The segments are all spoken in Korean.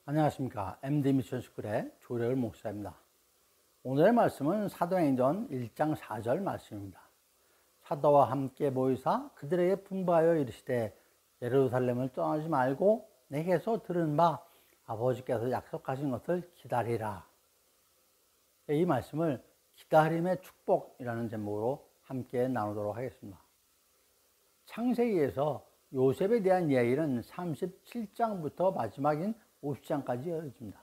안녕하십니까. MD 미션스쿨의 조래을 목사입니다. 오늘의 말씀은 사도행전 1장 4절 말씀입니다. 사도와 함께 모이사 그들에게 분부하여 이르시되 예루살렘을 떠나지 말고 내게서 들은 바 아버지께서 약속하신 것을 기다리라. 이 말씀을 기다림의 축복이라는 제목으로 함께 나누도록 하겠습니다. 창세기에서 요셉에 대한 이야기는 37장부터 마지막인 50장까지 이어집니다.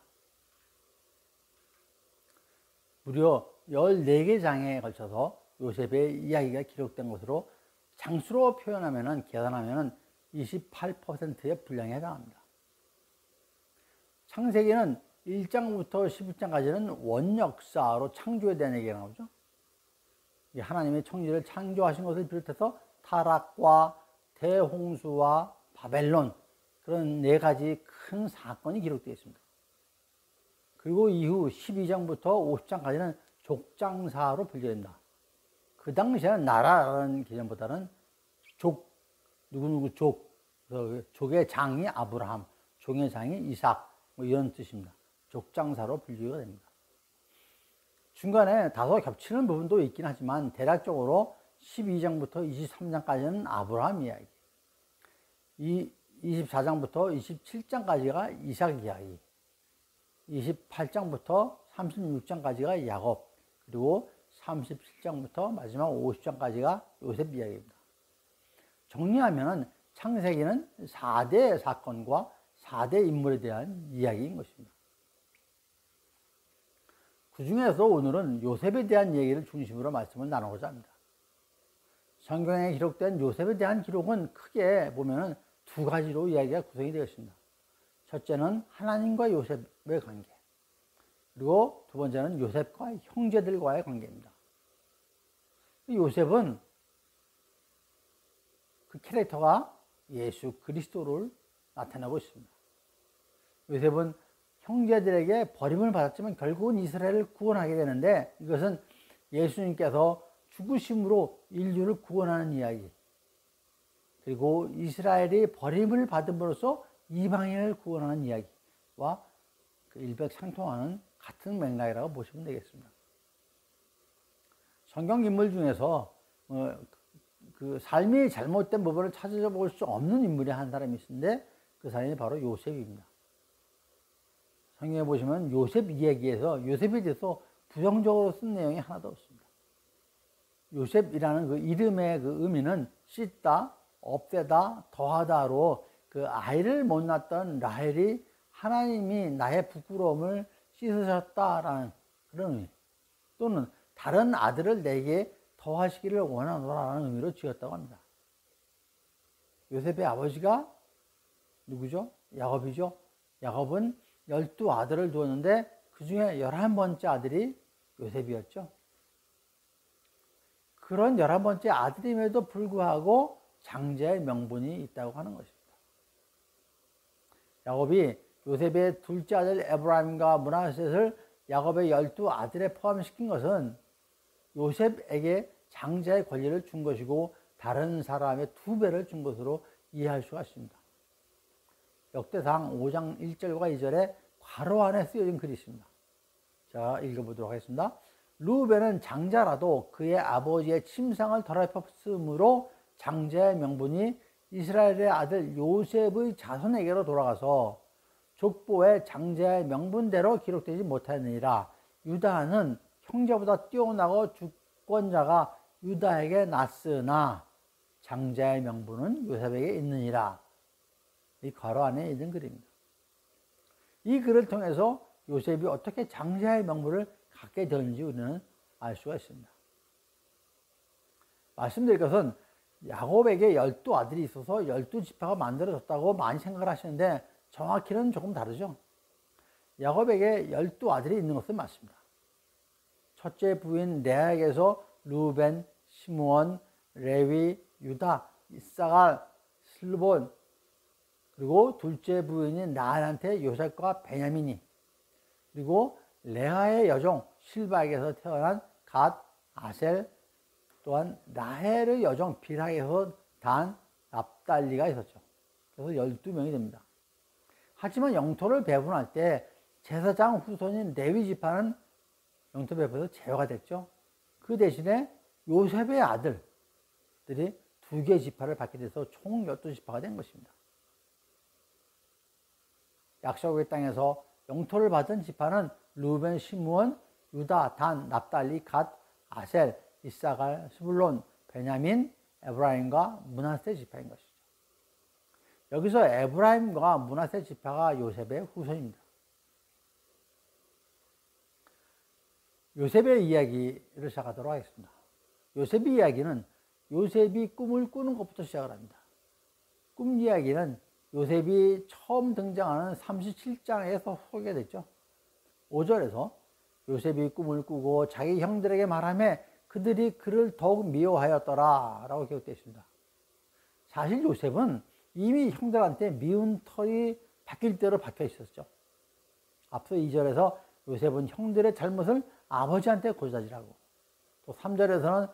무려 14개 장에 걸쳐서 요셉의 이야기가 기록된 것으로 장수로 계산하면 28%의 분량에 해당합니다. 창세기는 1장부터 11장까지는 원역사로 창조에 대한 얘기가 나오죠. 하나님의 천지를 창조하신 것을 비롯해서 타락과 대홍수와 바벨론, 그런 4가지 큰 사건이 기록되어 있습니다. 그리고 이후 12장부터 50장까지는 족장사로 분류된다. 그 당시에는 나라라는 개념보다는 누구누구 족의 장이 아브라함, 종의 장이 이삭, 이런 뜻입니다. 족장사로 분류가 됩니다. 중간에 다소 겹치는 부분도 있긴 하지만 대략적으로 12장부터 23장까지는 아브라함 이야기, 24장부터 27장까지가 이삭 이야기, 28장부터 36장까지가 야곱, 그리고 37장부터 마지막 50장까지가 요셉 이야기입니다. 정리하면 창세기는 4대 사건과 4대 인물에 대한 이야기인 것입니다. 그 중에서 오늘은 요셉에 대한 얘기를 중심으로 말씀을 나누고자 합니다. 성경에 기록된 요셉에 대한 기록은 크게 보면 2가지로 이야기가 구성이 되어 있습니다. 첫째는 하나님과 요셉의 관계, 그리고 두 번째는 요셉과 형제들과의 관계입니다. 요셉은 그 캐릭터가 예수 그리스도를 나타내고 있습니다. 요셉은 형제들에게 버림을 받았지만 결국은 이스라엘을 구원하게 되는데, 이것은 예수님께서 죽으심으로 인류를 구원하는 이야기, 그리고 이스라엘이 버림을 받음으로써 이방인을 구원하는 이야기와 일맥상통하는 같은 맥락이라고 보시면 되겠습니다. 성경 인물 중에서 그 삶이 잘못된 부분을 찾아볼 수 없는 인물이 한 사람이 있는데, 그 사람이 바로 요셉입니다. 성경에 보시면 요셉 이야기에서 요셉에 대해서 부정적으로 쓴 내용이 하나도 없습니다. 요셉이라는 그 이름의 그 의미는 씻다, 없애다, 더하다로 그 아이를 못 낳았던 라헬이 하나님이 나의 부끄러움을 씻으셨다라는 그런 의미, 또는 다른 아들을 내게 더하시기를 원하노라라는 의미로 지었다고 합니다. 요셉의 아버지가 누구죠? 야곱이죠. 야곱은 12아들을 두었는데 그 중에 11번째 아들이 요셉이었죠. 그런 11번째 아들임에도 불구하고 장자의 명분이 있다고 하는 것입니다. 야곱이 요셉의 둘째 아들 에브라임과 므낫셋을 야곱의 12아들에 포함시킨 것은 요셉에게 장자의 권리를 준 것이고 다른 사람의 2배를 준 것으로 이해할 수가 있습니다. 역대상 5장 1절과 2절에 괄호 안에 쓰여진 글이 있습니다. 자, 읽어보도록 하겠습니다. 르우벤은 장자라도 그의 아버지의 침상을 더럽혔으므로 장자의 명분이 이스라엘의 아들 요셉의 자손에게로 돌아가서 족보에 장자의 명분대로 기록되지 못하느니라. 유다는 형제보다 뛰어나고 주권자가 유다에게 났으나 장자의 명분은 요셉에게 있느니라. 이 괄호 안에 있는 글입니다. 이 글을 통해서 요셉이 어떻게 장자의 명분을 갖게 되는지 우리는 알 수가 있습니다. 말씀드릴 것은 야곱에게 12아들이 있어서 12지파가 만들어졌다고 많이 생각을 하시는데 정확히는 조금 다르죠. 야곱에게 12아들이 있는 것은 맞습니다. 첫째 부인 레아에게서 르우벤, 시므온, 레위, 유다, 이사갈, 슬본, 그리고 둘째 부인인 나한테 요셉과 베냐민이, 그리고 레아의 여종 실바에게서 태어난 갓, 아셀, 또한 라헬의 여종 빌하에서 단, 납달리가 있었죠. 그래서 12명이 됩니다. 하지만 영토를 배분할 때 제사장 후손인 레위 지파는 영토 배분에서 제외가 됐죠. 그 대신에 요셉의 아들들이 2개 지파를 받게 돼서 총 12지파가 된 것입니다. 약속의 땅에서 영토를 받은 지파는 르우벤, 시므온, 유다, 단, 납달리, 갓, 아셀, 이사갈, 스불론, 베냐민, 에브라임과 므낫세 지파인 것이죠. 여기서 에브라임과 므낫세 지파가 요셉의 후손입니다. 요셉의 이야기를 시작하도록 하겠습니다. 요셉의 이야기는 요셉이 꿈을 꾸는 것부터 시작을 합니다. 꿈 이야기는 요셉이 처음 등장하는 37장에서 소개됐죠. 5절에서 요셉이 꿈을 꾸고 자기 형들에게 말하며 그들이 그를 더욱 미워하였더라 라고 기록되어 있습니다. 사실 요셉은 이미 형들한테 미운 털이 박힐 대로 박혀 있었죠. 앞서 2절에서 요셉은 형들의 잘못을 아버지한테 고자질하고, 또 3절에서는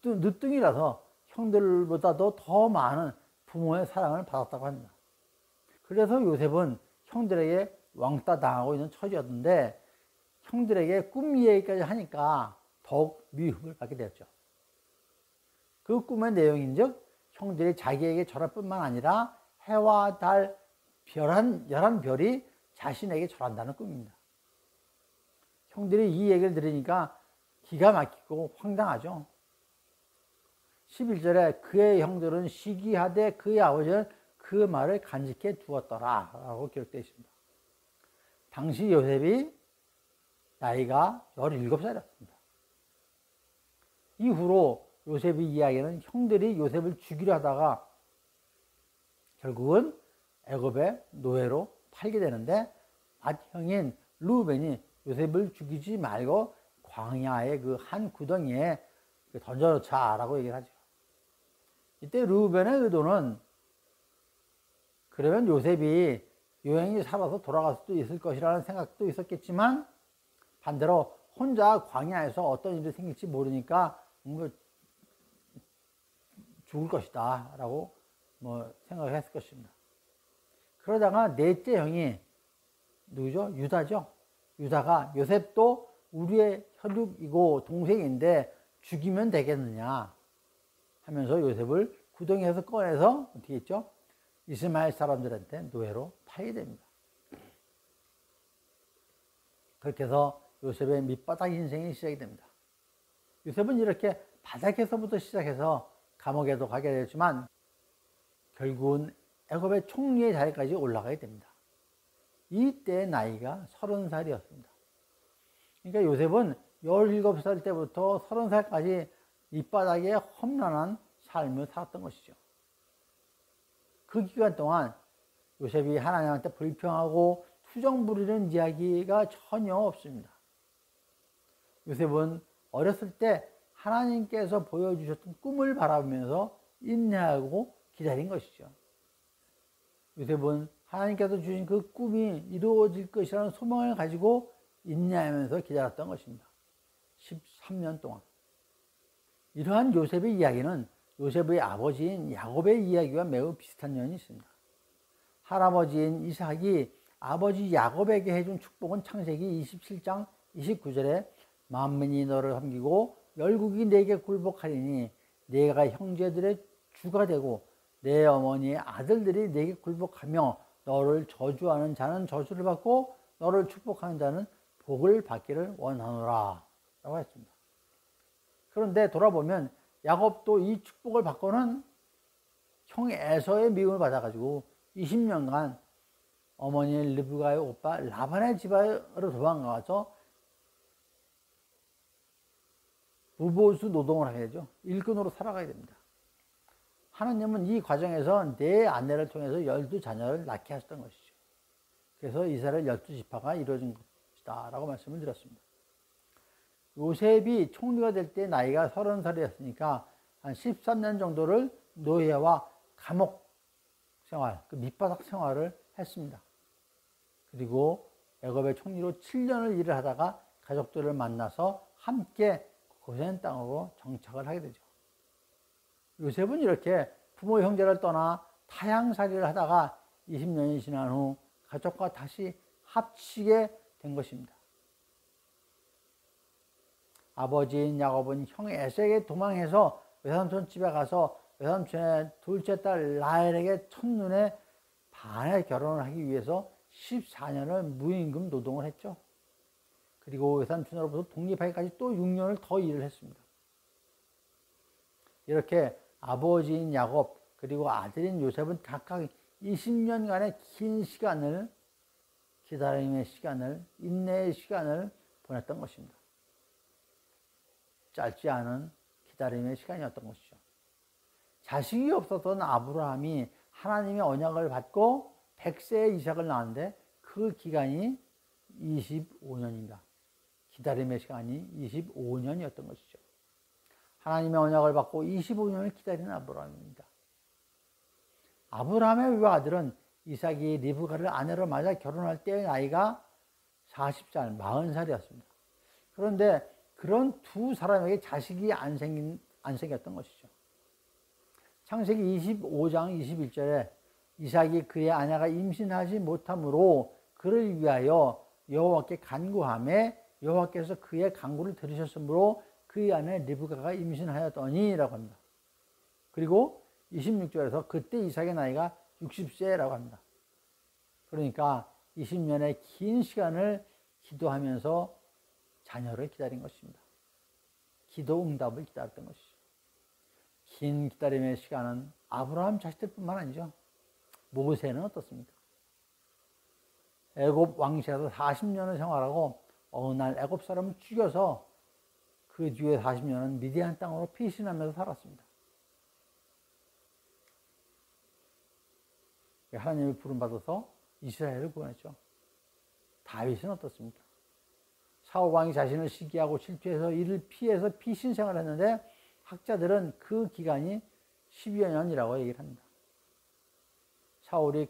늦둥이라서 형들보다도 더 많은 부모의 사랑을 받았다고 합니다. 그래서 요셉은 형들에게 왕따 당하고 있는 처지였는데 형들에게 꿈 이야기까지 하니까 더욱 미움을 받게 되었죠. 그 꿈의 내용인즉 형들이 자기에게 절할 뿐만 아니라 해와 달, 11별이 자신에게 절한다는 꿈입니다. 형들이 이 얘기를 들으니까 기가 막히고 황당하죠. 11절에 그의 형들은 시기하되 그의 아버지는 그 말을 간직해 두었더라 라고 기록되어 있습니다. 당시 요셉이 나이가 17살이었습니다. 이후로 요셉의 이야기는 형들이 요셉을 죽이려 하다가 결국은 애굽의 노예로 팔게 되는데 맏형인 르우벤이 요셉을 죽이지 말고 광야의 그 한 구덩이에 던져놓자라고 얘기를 하죠. 이때 르우벤의 의도는 그러면 요셉이 여행이 살아서 돌아갈 수도 있을 것이라는 생각도 있었겠지만 반대로 혼자 광야에서 어떤 일이 생길지 모르니까 죽을 것이다 라고 생각을 했을 것입니다. 그러다가 넷째 형이 누구죠? 유다죠. 유다가 요셉도 우리의 혈육이고 동생인데 죽이면 되겠느냐 하면서 요셉을 구덩이에서 꺼내서 어떻게 했죠? 이스마엘 사람들한테 노예로 팔게 됩니다. 그렇게 해서 요셉의 밑바닥 인생이 시작이 됩니다. 요셉은 이렇게 바닥에서부터 시작해서 감옥에도 가게 되었지만 결국은 애굽의 총리의 자리까지 올라가게 됩니다. 이때 나이가 30살이었습니다. 그러니까 요셉은 17살 때부터 30살까지 밑바닥에 험난한 삶을 살았던 것이죠. 그 기간 동안 요셉이 하나님한테 불평하고 투정 부리는 이야기가 전혀 없습니다. 요셉은 어렸을 때 하나님께서 보여주셨던 꿈을 바라보면서 인내하고 기다린 것이죠. 요셉은 하나님께서 주신 그 꿈이 이루어질 것이라는 소망을 가지고 인내하면서 기다렸던 것입니다. 13년 동안. 이러한 요셉의 이야기는 요셉의 아버지인 야곱의 이야기와 매우 비슷한 면이 있습니다. 할아버지인 이삭이 아버지 야곱에게 해준 축복은 창세기 27장 29절에 만민이 너를 섬기고 열국이 내게 굴복하리니 내가 형제들의 주가 되고 내 어머니의 아들들이 내게 굴복하며 너를 저주하는 자는 저주를 받고 너를 축복하는 자는 복을 받기를 원하노라 라고 했습니다. 그런데 돌아보면 야곱도 이 축복을 받고는 형 에서의 미움을 받아가지고 20년간 어머니 르브가의 오빠 라반의 집으로 도망가서 무보수 노동을 하게 되죠. 일꾼으로 살아가게 됩니다. 하나님은 이 과정에서 내 아내를 통해서 12자녀를 낳게 하셨던 것이죠. 그래서 이스라엘 12지파가 이루어진 것이다 라고 말씀을 드렸습니다. 요셉이 총리가 될 때 나이가 30살이었으니까 한 13년 정도를 노예와 감옥 생활, 그 밑바닥 생활을 했습니다. 그리고 애굽의 총리로 7년을 일을 하다가 가족들을 만나서 함께 고센 땅으로 정착을 하게 되죠. 요셉은 이렇게 부모 형제를 떠나 타향살이를 하다가 20년이 지난 후 가족과 다시 합치게 된 것입니다. 아버지인 야곱은 형 에서에게 도망해서 외삼촌 집에 가서 외삼촌의 둘째 딸 라헬에게 첫눈에 반해 결혼을 하기 위해서 14년을 무임금 노동을 했죠. 그리고 외삼촌으로부터 독립하기까지 또 6년을 더 일을 했습니다. 이렇게 아버지인 야곱 그리고 아들인 요셉은 각각 20년간의 긴 시간을, 기다림의 시간을, 인내의 시간을 보냈던 것입니다. 짧지 않은 기다림의 시간이었던 것이죠. 자식이 없었던 아브라함이 하나님의 언약을 받고 100세의 이삭을 낳았는데 그 기간이 25년입니다. 기다림의 시간이 25년이었던 것이죠. 하나님의 언약을 받고 25년을 기다린 아브라함입니다. 아브라함의 외아들은 이삭이 리브가를 아내로 맞아 결혼할 때의 나이가 40살, 40살이었습니다. 그런데 그런 두 사람에게 자식이 안 생겼던 것이죠. 창세기 25장 21절에 이삭이 그의 아내가 임신하지 못함으로 그를 위하여 여호와께 간구하매 여호와께서 그의 간구를 들으셨으므로 그의 아내 리브가가 임신하였더니 라고 합니다. 그리고 26절에서 그때 이삭의 나이가 60세라고 합니다. 그러니까 20년의 긴 시간을 기도하면서 자녀를 기다린 것입니다. 기도 응답을 기다렸던 것이죠. 긴 기다림의 시간은 아브라함 자식들뿐만 아니죠. 모세는 어떻습니까? 애굽 왕실에서 40년을 생활하고 어느 날 애굽 사람을 죽여서 그 뒤에 40년은 미디안 땅으로 피신하면서 살았습니다. 하나님의 부름받아서 이스라엘을 구원했죠. 다윗은 어떻습니까? 사울 왕이 자신을 시기하고 질투해서 이를 피해서 피신 생활을 했는데 학자들은 그 기간이 12여 년이라고 얘기를 합니다. 사울이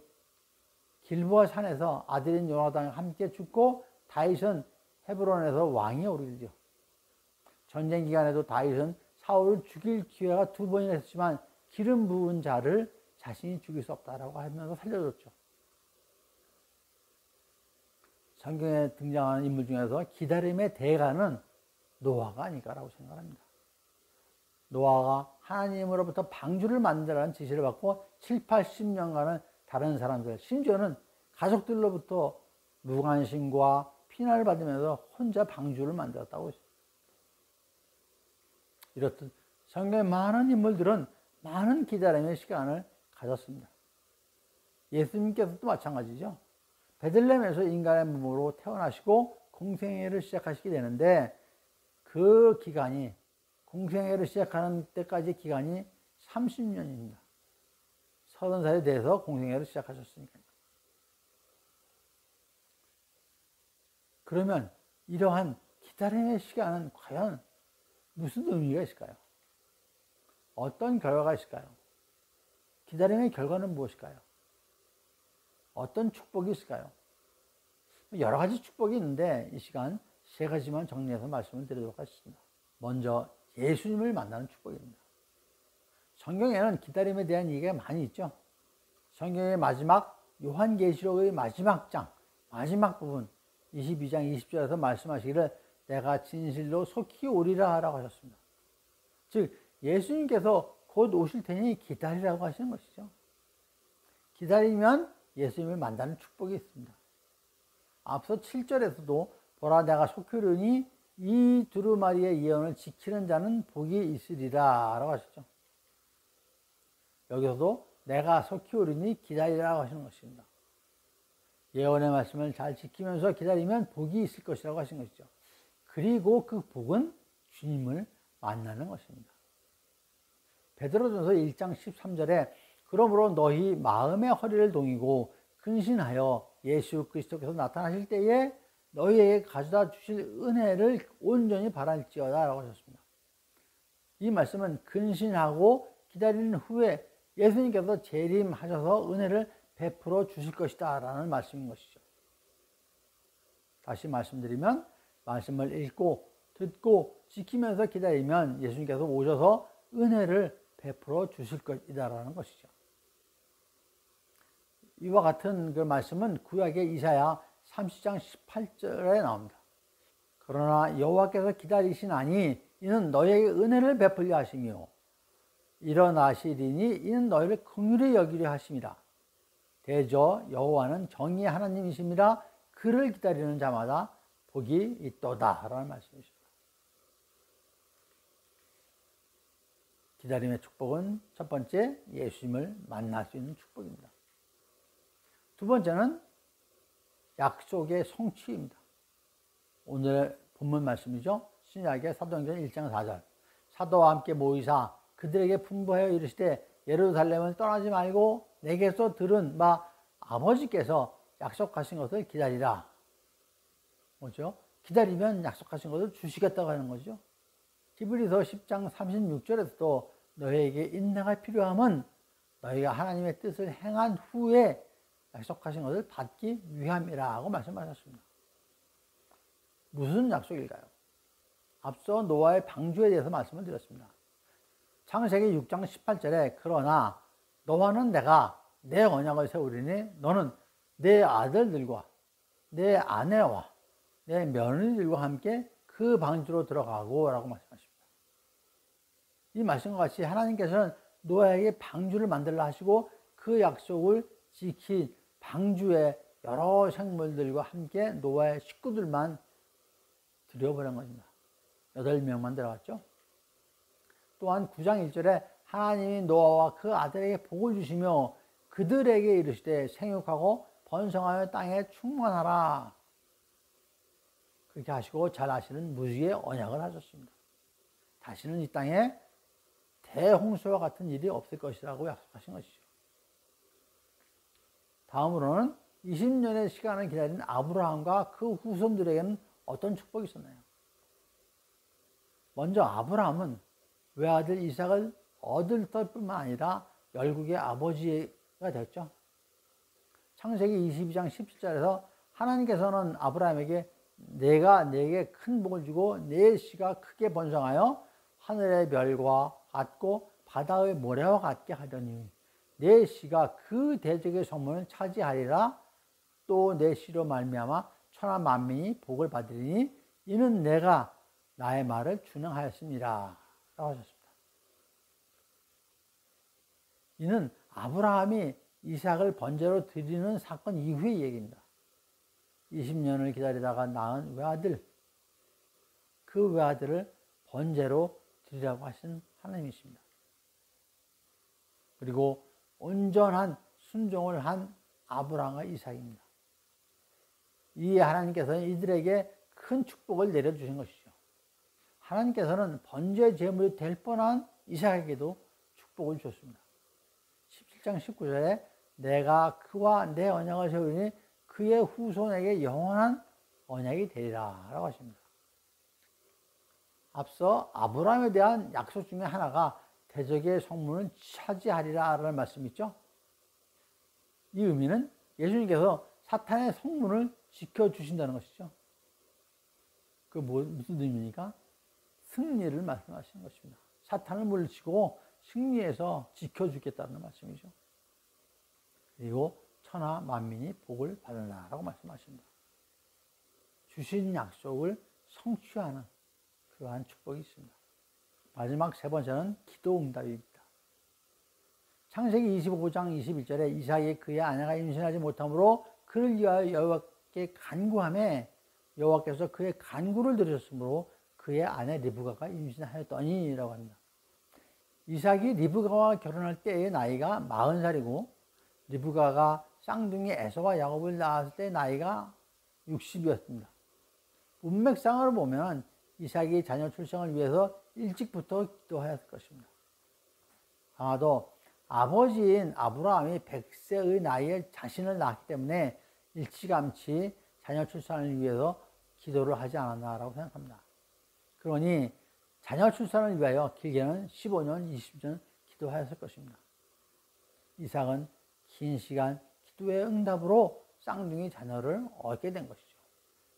길보아 산에서 아들인 요나단과 함께 죽고 다윗은 헤브론에서 왕이 오르죠. 전쟁 기간에도 다윗은 사울을 죽일 기회가 2번이나 있었지만 기름 부은 자를 자신이 죽일 수 없다라고 하면서 살려줬죠. 성경에 등장하는 인물 중에서 기다림의 대가는 노아가 아닐까라고 생각합니다. 노아가 하나님으로부터 방주를 만들라는 지시를 받고 7, 80년간은 다른 사람들, 심지어는 가족들로부터 무관심과 피난을 받으면서 혼자 방주를 만들었다고 했습니다. 이렇듯 성경의 많은 인물들은 많은 기다림의 시간을 가졌습니다. 예수님께서도 마찬가지죠. 베들레헴에서 인간의 몸으로 태어나시고 공생애를 시작하시게 되는데 그 기간이, 공생애를 시작하는 때까지 기간이 30년입니다. 30살이 돼서 공생애를 시작하셨으니까요. 그러면 이러한 기다림의 시간은 과연 무슨 의미가 있을까요? 어떤 결과가 있을까요? 기다림의 결과는 무엇일까요? 어떤 축복이 있을까요? 여러 가지 축복이 있는데 이 시간 3가지만 정리해서 말씀을 드리도록 하겠습니다. 먼저 예수님을 만나는 축복입니다. 성경에는 기다림에 대한 얘기가 많이 있죠. 성경의 마지막 요한계시록의 마지막 장, 마지막 부분 22장 20절에서 말씀하시기를 내가 진실로 속히 오리라 라고 하셨습니다. 즉 예수님께서 곧 오실 테니 기다리라고 하시는 것이죠. 기다리면 예수님을 만나는 축복이 있습니다. 앞서 7절에서도 보라 내가 속히 오리니 이 두루마리의 예언을 지키는 자는 복이 있으리라 라고 하셨죠. 여기서도 내가 속히 오리니 기다리라고 하시는 것입니다. 예언의 말씀을 잘 지키면서 기다리면 복이 있을 것이라고 하신 것이죠. 그리고 그 복은 주님을 만나는 것입니다. 베드로전서 1장 13절에 그러므로 너희 마음의 허리를 동이고 근신하여 예수 그리스도께서 나타나실 때에 너희에게 가져다 주실 은혜를 온전히 바랄지어다 라고 하셨습니다. 이 말씀은 근신하고 기다리는 후에 예수님께서 재림하셔서 은혜를 베풀어 주실 것이다 라는 말씀인 것이죠. 다시 말씀드리면 말씀을 읽고 듣고 지키면서 기다리면 예수님께서 오셔서 은혜를 베풀어 주실 것이다 라는 것이죠. 이와 같은 그 말씀은 구약의 이사야 30장 18절에 나옵니다. 그러나 여호와께서 기다리시나니 이는 너희에게 은혜를 베풀려 하시며 일어나시리니 이는 너희를 긍휼히 여기려 하심이라. 대저 여호와는 정의의 하나님이심이라. 그를 기다리는 자마다 복이 있도다 라는 말씀이십니다. 기다림의 축복은 첫 번째, 예수님을 만날 수 있는 축복입니다. 두 번째는 약속의 성취입니다. 오늘의 본문 말씀이죠. 신약의 사도행전 1장 4절. 사도와 함께 모이사 그들에게 분부하여 이르시되 예루살렘을 떠나지 말고 내게서 들은 바 아버지께서 약속하신 것을 기다리라. 뭐죠? 기다리면 약속하신 것을 주시겠다고 하는 거죠. 히브리서 10장 36절에서도 너희에게 인내가 필요함은 너희가 하나님의 뜻을 행한 후에 약속하신 것을 받기 위함이라고 말씀하셨습니다. 무슨 약속일까요? 앞서 노아의 방주에 대해서 말씀을 드렸습니다. 창세기 6장 18절에 그러나 너와는 내가 내 언약을 세우리니 너는 내 아들들과 내 아내와 내 며느리들과 함께 그 방주로 들어가고 라고 말씀하십니다. 이 말씀과 같이 하나님께서는 노아에게 방주를 만들라 하시고 그 약속을 지킨 방주에 여러 생물들과 함께 노아의 식구들만 들여보낸 겁니다. 8명만 들어갔죠. 또한 9장 1절에 하나님이 노아와 그 아들에게 복을 주시며 그들에게 이르시되 생육하고 번성하여 땅에 충만하라. 그렇게 하시고 잘 아시는 무지의 언약을 하셨습니다. 다시는 이 땅에 대홍수와 같은 일이 없을 것이라고 약속하신 것이죠. 다음으로는 20년의 시간을 기다린 아브라함과 그 후손들에게는 어떤 축복이 있었나요? 먼저 아브라함은 외아들 이삭을 얻을 뿐만 아니라 열국의 아버지가 됐죠. 창세기 22장 17절에서 하나님께서는 아브라함에게 내가 네게 큰 복을 주고 네 씨가 크게 번성하여 하늘의 별과 같고 바다의 모래와 같게 하려니 내 씨가 그 대적의 성문을 차지하리라. 또 내 씨로 말미암아 천하 만민이 복을 받으리니 이는 내가 나의 말을 준행하였습니다 라고 하셨습니다. 이는 아브라함이 이삭을 번제로 드리는 사건 이후의 얘기입니다. 20년을 기다리다가 낳은 외아들, 그 외아들을 번제로 드리라고 하신 하나님이십니다. 그리고 온전한 순종을 한 아브라함과 이삭입니다. 이에 하나님께서는 이들에게 큰 축복을 내려주신 것이죠. 하나님께서는 번제 제물이 될 뻔한 이삭에게도 축복을 주셨습니다. 17장 19절에 내가 그와 내 언약을 세우리니 그의 후손에게 영원한 언약이 되리라 라고 하십니다. 앞서 아브라함에 대한 약속 중에 하나가 대적의 성문을 차지하리라 라는 말씀이 있죠. 이 의미는 예수님께서 사탄의 성문을 지켜주신다는 것이죠. 무슨 의미입니까? 승리를 말씀하시는 것입니다. 사탄을 물리치고 승리해서 지켜주겠다는 말씀이죠. 그리고 천하 만민이 복을 받으라라고 말씀하십니다. 주신 약속을 성취하는 그러한 축복이 있습니다. 마지막 세 번째는 기도 응답입니다. 창세기 25장 21절에 이삭이 그의 아내가 임신하지 못하므로 그를 위하여 여호와께 간구하매 여호와께서 그의 간구를 들으셨으므로 그의 아내 리브가가 임신하였더니 라고 합니다. 이삭이 리브가와 결혼할 때의 나이가 40살이고 리브가가 쌍둥이 에서와 야곱을 낳았을 때 나이가 60이었습니다. 문맥상으로 보면 이삭이 자녀 출생을 위해서 일찍부터 기도하였을 것입니다. 아마도 아버지인 아브라함이 100세의 나이에 자신을 낳았기 때문에 일찌감치 자녀 출산을 위해서 기도를 하지 않았나라고 생각합니다. 그러니 자녀 출산을 위하여 길게는 15년, 20년 기도하였을 것입니다. 이삭은 긴 시간 기도의 응답으로 쌍둥이 자녀를 얻게 된 것이죠.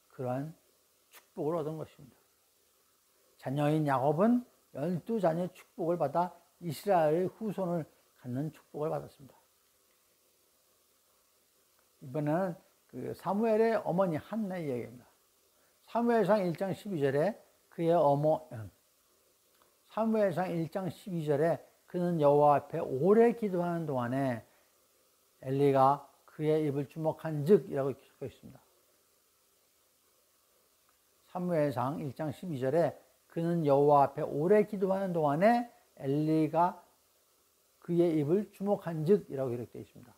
그러한 축복을 얻은 것입니다. 자녀인 야곱은 12자녀의 축복을 받아 이스라엘의 후손을 갖는 축복을 받았습니다. 이번에는 그 사무엘의 어머니 한나의 이야기입니다. 사무엘상 1장 12절에 그의 사무엘상 1장 12절에 그는 여호와 앞에 오래 기도하는 동안에 엘리가 그의 입을 주목한 즉이라고 적혀 있습니다. 사무엘상 1장 12절에 그는 여호와 앞에 오래 기도하는 동안에 엘리가 그의 입을 주목한 즉이라고 기록되어 있습니다.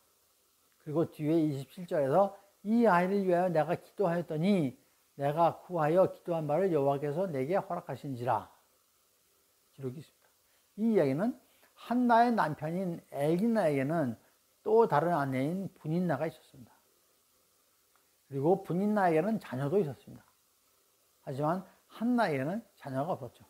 그리고 뒤에 27절에서 이 아이를 위하여 내가 기도하였더니 내가 구하여 기도한 바를 여호와께서 내게 허락하신지라 기록이 있습니다. 이 이야기는 한나의 남편인 엘기나에게는 또 다른 아내인 분인나가 있었습니다. 그리고 분인나에게는 자녀도 있었습니다. 하지만 한나에게는 자녀가 없었죠.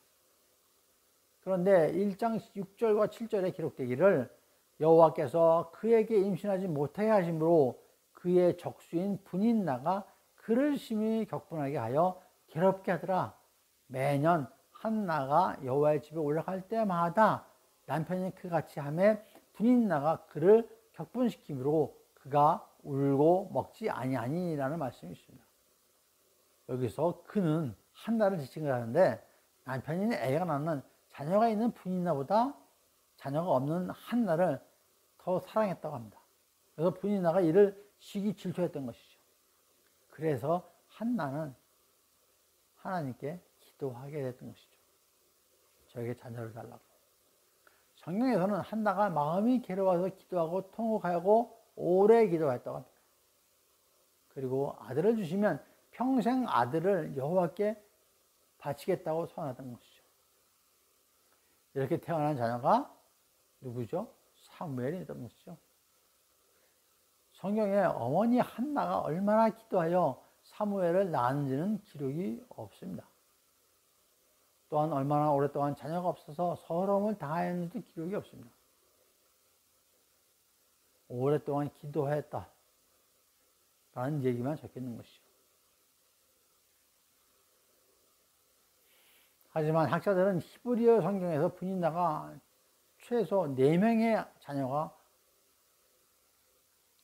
그런데 1장 6절과 7절에 기록되기를 여호와께서 그에게 임신하지 못하게 하심으로 그의 적수인 분인나가 그를 심히 격분하게 하여 괴롭게 하더라. 매년 한나가 여호와의 집에 올라갈 때마다 남편이 그같이 하매 분인나가 그를 격분시키므로 그가 울고 먹지 아니하니라는 말씀이 있습니다. 여기서 그는 한나를 지칭을 하는데 남편인 엘가나는 자녀가 있는 분인나보다 자녀가 없는 한나를 더 사랑했다고 합니다. 그래서 분인나가 이를 시기 질투했던 것이죠. 그래서 한나는 하나님께 기도하게 됐던 것이죠. 저에게 자녀를 달라고. 성경에서는 한나가 마음이 괴로워서 기도하고 통곡하고 오래 기도했다고 합니다. 그리고 아들을 주시면 평생 아들을 여호와께 바치겠다고 선언했던 것이죠. 이렇게 태어난 자녀가 누구죠? 사무엘이었던 것이죠. 성경에 어머니 한나가 얼마나 기도하여 사무엘을 낳았는지는 기록이 없습니다. 또한 얼마나 오랫동안 자녀가 없어서 서러움을 당하였는지도 기록이 없습니다. 오랫동안 기도했다 라는 얘기만 적혀 있는 것이죠. 하지만 학자들은 히브리어 성경에서 분인나가 최소 4명의 자녀가,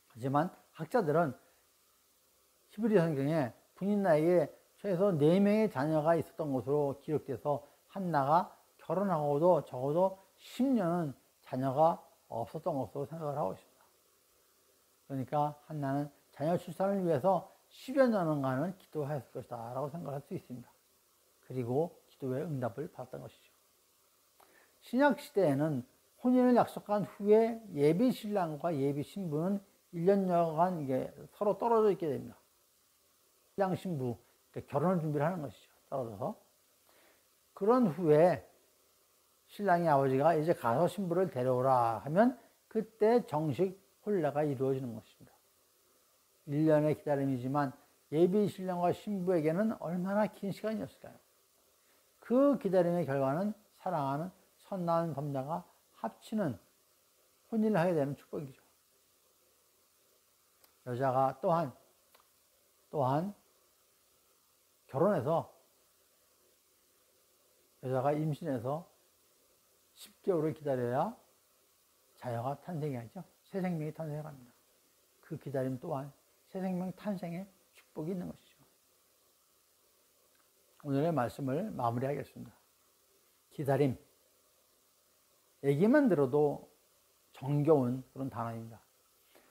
하지만 학자들은 히브리어 성경에 분인나에게 최소 4명의 자녀가 있었던 것으로 기록돼서 한나가 결혼하고도 적어도 10년은 자녀가 없었던 것으로 생각을 하고 있습니다. 그러니까 한나는 자녀 출산을 위해서 10여 년간은 기도했을 것이다 라고 생각할 수 있습니다. 그리고 기도의 응답을 받았던 것이죠. 신약시대에는 혼인을 약속한 후에 예비 신랑과 예비 신부는 1년여간 이게 서로 떨어져 있게 됩니다. 신랑 신부, 그러니까 결혼을 준비를 하는 것이죠. 떨어져서. 그런 후에 신랑의 아버지가 이제 가서 신부를 데려오라 하면 그때 정식 혼례가 이루어지는 것입니다. 1년의 기다림이지만 예비 신랑과 신부에게는 얼마나 긴 시간이었을까요? 그 기다림의 결과는 사랑하는 선나은 범자가 합치는 혼인을 하게 되는 축복이죠. 여자가 또한 결혼해서 여자가 임신해서 10개월을 기다려야 자녀가 탄생하죠. 새 생명이 탄생합니다. 그 기다림 또한 새 생명 탄생의 축복이 있는 것이죠. 오늘의 말씀을 마무리하겠습니다. 기다림. 얘기만 들어도 정겨운 그런 단어입니다.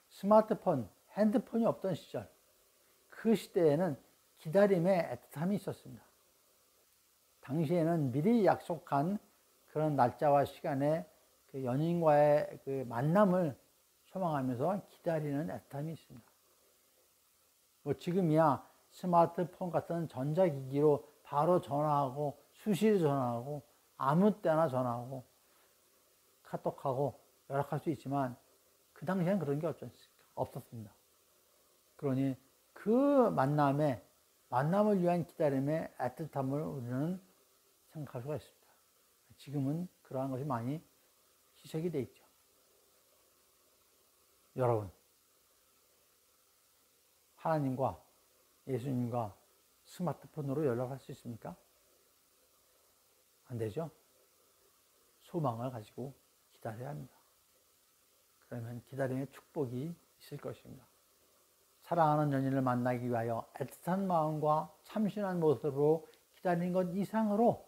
스마트폰, 핸드폰이 없던 시절, 그 시대에는 기다림의 애틋함이 있었습니다. 당시에는 미리 약속한 그런 날짜와 시간에 그 연인과의 그 만남을 소망하면서 기다리는 애틋함이 있습니다. 뭐 지금이야 스마트폰 같은 전자기기로 바로 전화하고 수시로 전화하고 아무 때나 전화하고 카톡하고 연락할 수 있지만 그 당시에는 그런 게 없었습니다. 그러니 그 만남을 위한 기다림의 애틋함을 우리는 생각할 수가 있습니다. 지금은 그러한 것이 많이 희석이 되어 있죠. 여러분, 하나님과 예수님과 스마트폰으로 연락할 수 있습니까? 안 되죠? 소망을 가지고 기다려야 합니다. 그러면 기다림의 축복이 있을 것입니다. 사랑하는 연인을 만나기 위하여 애틋한 마음과 참신한 모습으로 기다리는 것 이상으로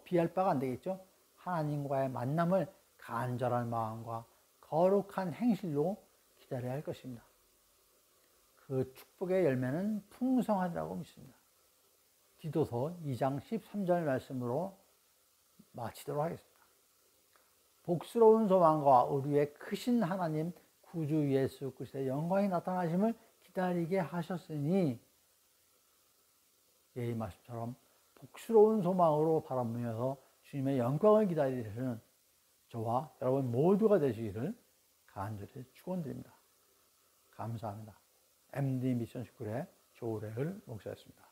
비할 바가 안 되겠죠. 하나님과의 만남을 간절한 마음과 거룩한 행실로 기다려야 할 것입니다. 그 축복의 열매는 풍성하리라고 믿습니다. 디도서 2장 13절 말씀으로 마치도록 하겠습니다. 복스러운 소망과 우리의 크신 하나님 구주 예수 그리스도의 영광이 나타나심을 기다리게 하셨으니, 이 말씀처럼 복스러운 소망으로 바라보면서 주님의 영광을 기다리시는 저와 여러분 모두가 되시기를 간절히 축원드립니다. 감사합니다. MD 미션 스쿨의 조우래을 목사였습니다.